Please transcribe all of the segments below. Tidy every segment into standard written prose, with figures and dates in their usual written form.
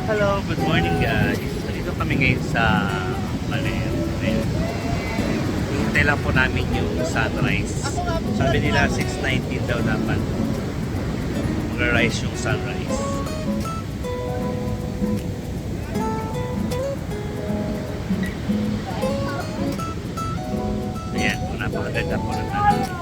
Hello, good morning guys. Dito kami ngayon sa Manen. Hintay lang po namin yung sunrise. Sabi nila 6:19 daw dapat mag-rise yung sunrise. Ayan, napakaganda po ng tanong.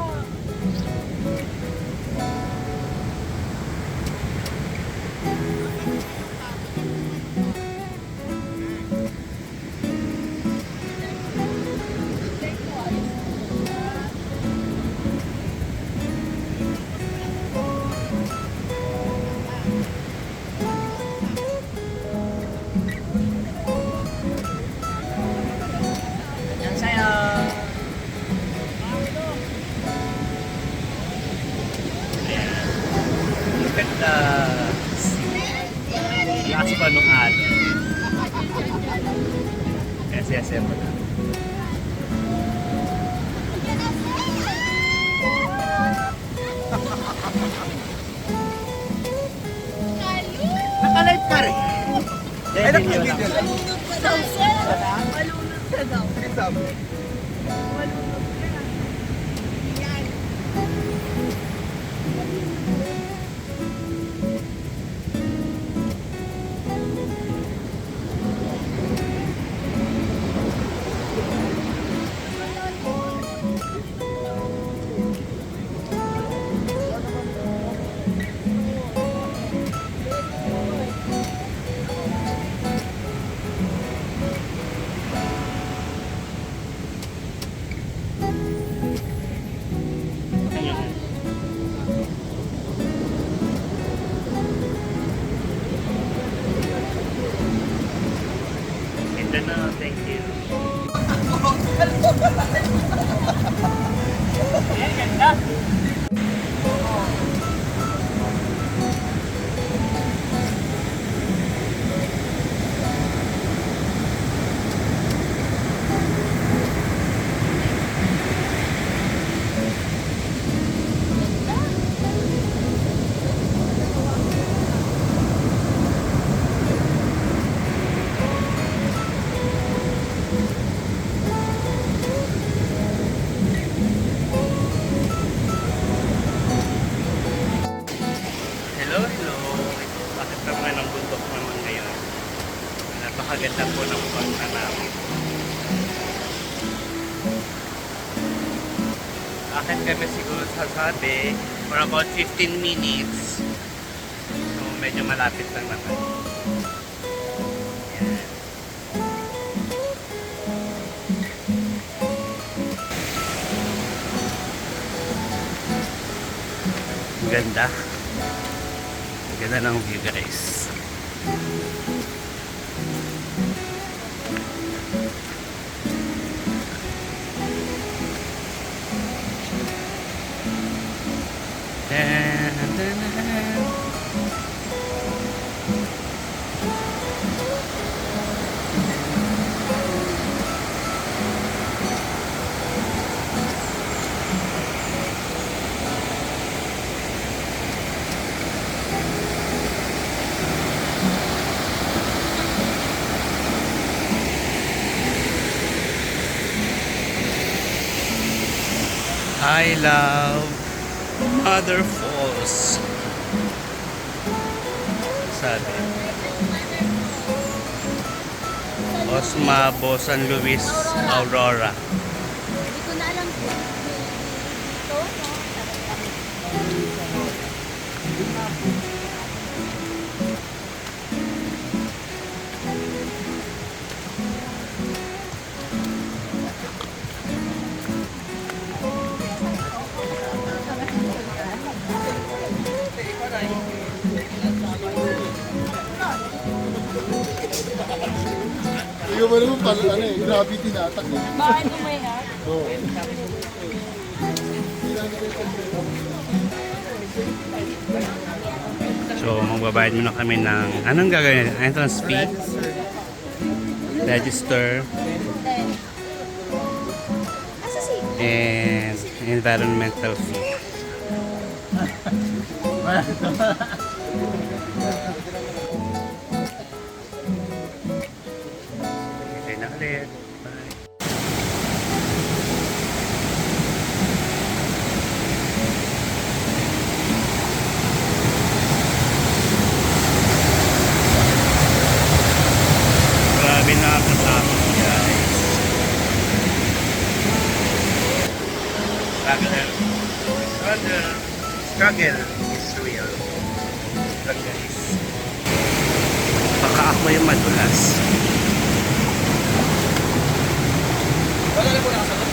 Ganda. Lakas pa nung alon. Kasi mo na. Nakalive ka rin. Ay, nakalive ka lang. Malunod ka daw. Malunod ka daw. No, thank you. Ganda. Bakit naman ang bundok naman ngayon? Napakaganda po ng pagtanawin. Akit kami siguro sasabi for about 15 minutes. So medyo malapit lang naman. Ganda. Ganda ng view guys. I love Mother Falls. Sabi. Osmabo, San Luis, Aurora. Hindi ko na alam kung ito, Ikaw ba naman pala, gravity na attack eh. bakit umayat? Oo. So, magbabayad muna kami ng anong gagawin natin? Entrance fee? Register. And environmental fee. ulit. Bye. Grabe nakakatakot guys. Struggle is real. Guys. Baka ako yung madulas. Wala na po nakasagot.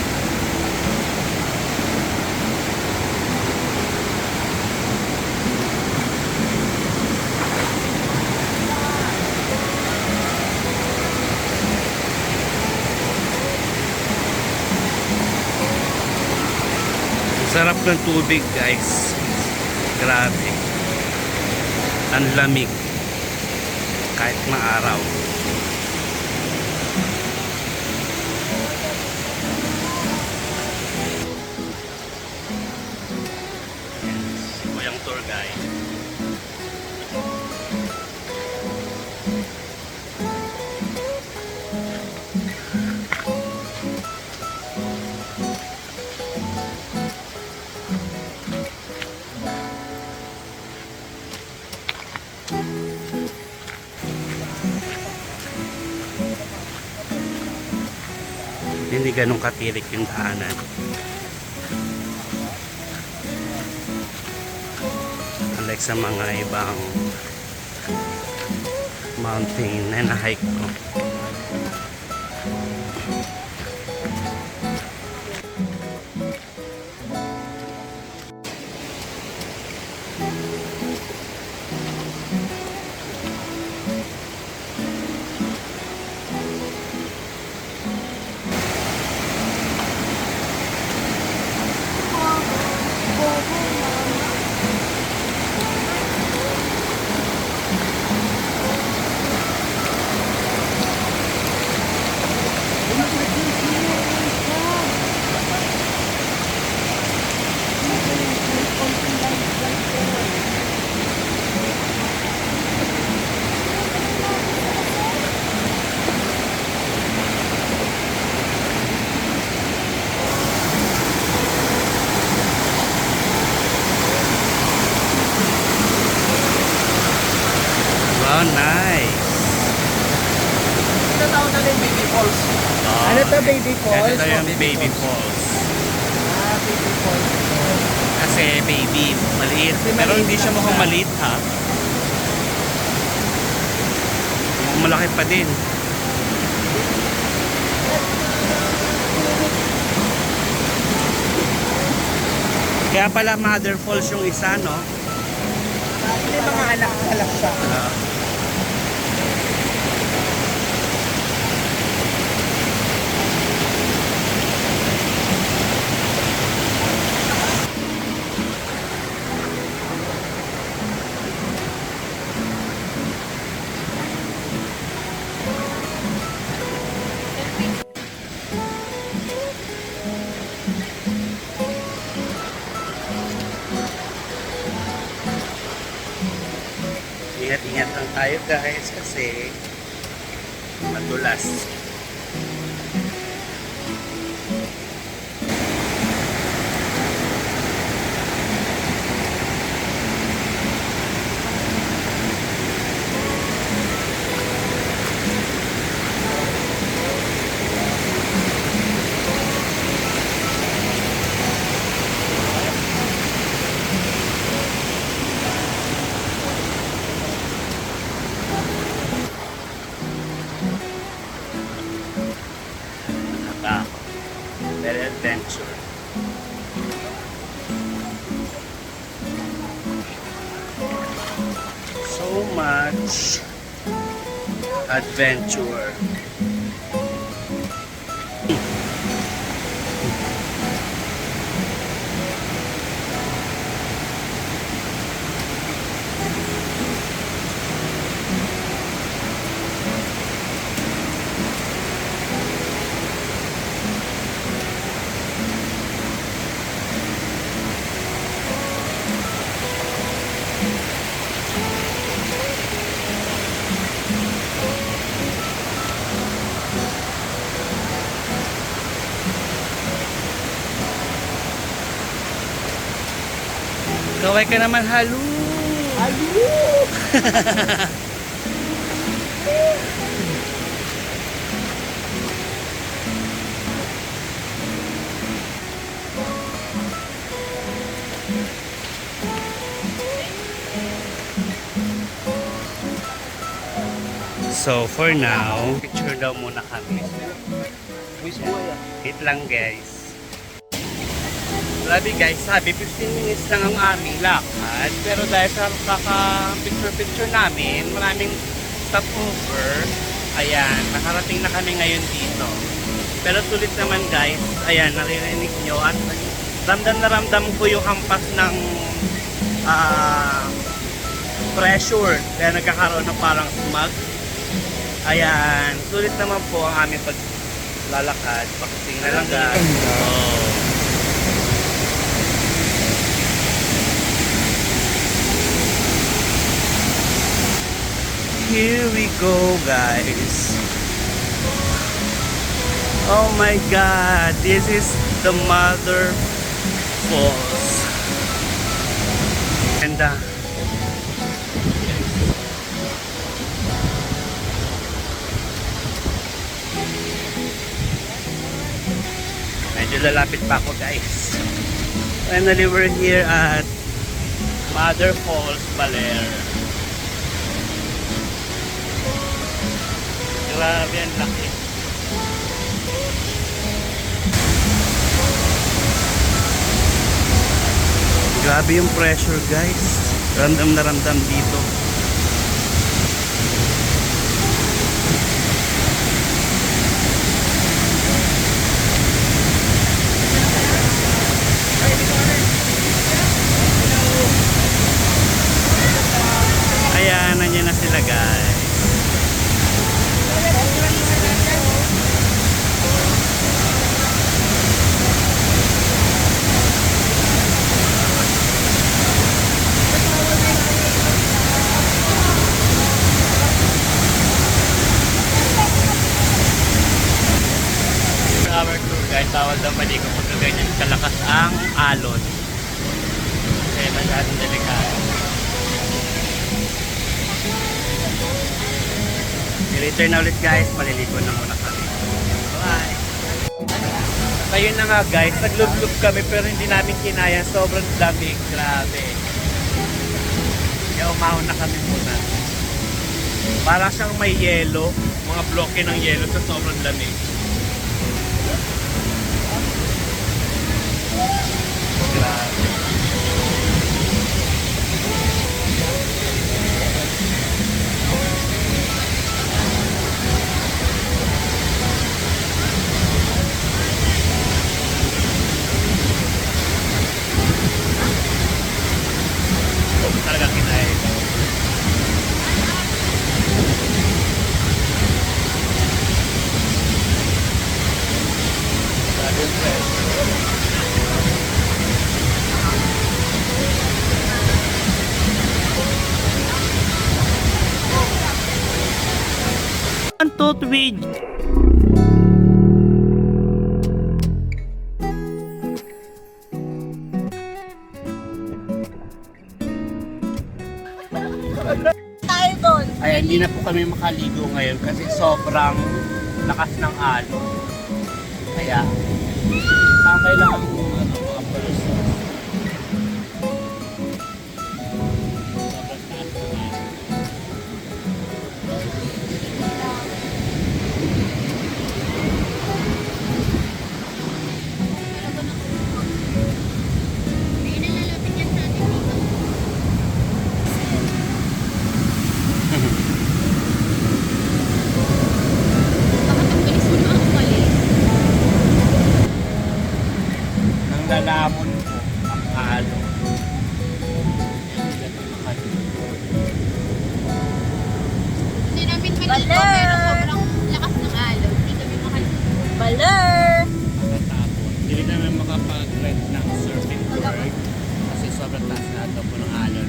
Sarap ng tubig guys. Grabe. Ang lamig. Kahit maaraw. Yan, si Kuyang tour guide. Hindi ganun katirik yung daanan. Unlike sa mga ibang mountain na na-hike ko. Wow, nice. Ito tawag natin baby falls. Oh, Ano to, baby falls? ito yung Oh, baby falls. Ah, baby falls. Kasi baby, maliit. Kasi Pero maliit hindi siya lang mukhang siya. maliit ha. Mukhang malaki pa din. Kaya pala Mother Falls yung isa, no? May mga anak pala siya. Ingat-ingat lang tayo guys kasi madulas. Very adventure. So much adventure. Kaway ka naman, halo. Halo! So for now, picture daw muna kami. Wait lang guys. Grabe guys, sabi 15 minutes lang ang aming lakad. Pero dahil sa kaka-picture-picture namin, maraming stopover. Ayan, nakarating na kami ngayon dito. Pero sulit naman guys, ayan, naririnig nyo at ramdam na ramdam ko yung hampas ng pressure. Kaya nagkakaroon ng parang smog. Ayan, sulit naman po ang aming paglalakad. Pakiting na lang guys. Oh. Here we go guys. Oh my god, this is the Mother Falls. And medyo lalapit pa ako guys. Finally we're here at Mother Falls, Baler. Grabe ang laki. Grabe yung pressure guys. Ramdam na ramdam dito. Ayan, nandiyan na sila guys. Our tour guys, bawal daw maligo kung ganyan kalakas ang alon. Kaya masyadong delikado. I-return na ulit guys, maliligo na muna kami. Bye! Ayun na nga guys, naglub-lub kami pero hindi namin kinaya, sobrang lamig, grabe. Kaya umahon na kami muna. Para siyang may yelo, mga bloke ng yelo sa sobrang lamig. Grabe. Talagang kinaya ito. Grabe yung pressure. 1, 2, 3. Tayo doon. Ay, hindi na po kami makaligo ngayon kasi sobrang lakas ng alon. Kaya, tambay lang ang mga person. Sobrang taas ng alon. May nalalapit yan sa atin dito. Bakit ang bilis mo na umalis? Nang lalamon po ang alon. Hindi namin maligo pero sobrang lakas ng alon. Hindi kami makaligo. Baler! Matatapon. Hindi rin namin makapag-rent ng surfing board kasi sobrang taas na ito po ng alon.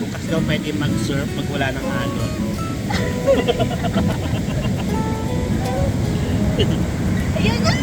Bukas daw pwede mag-surf pag wala ng alon. Ayan na!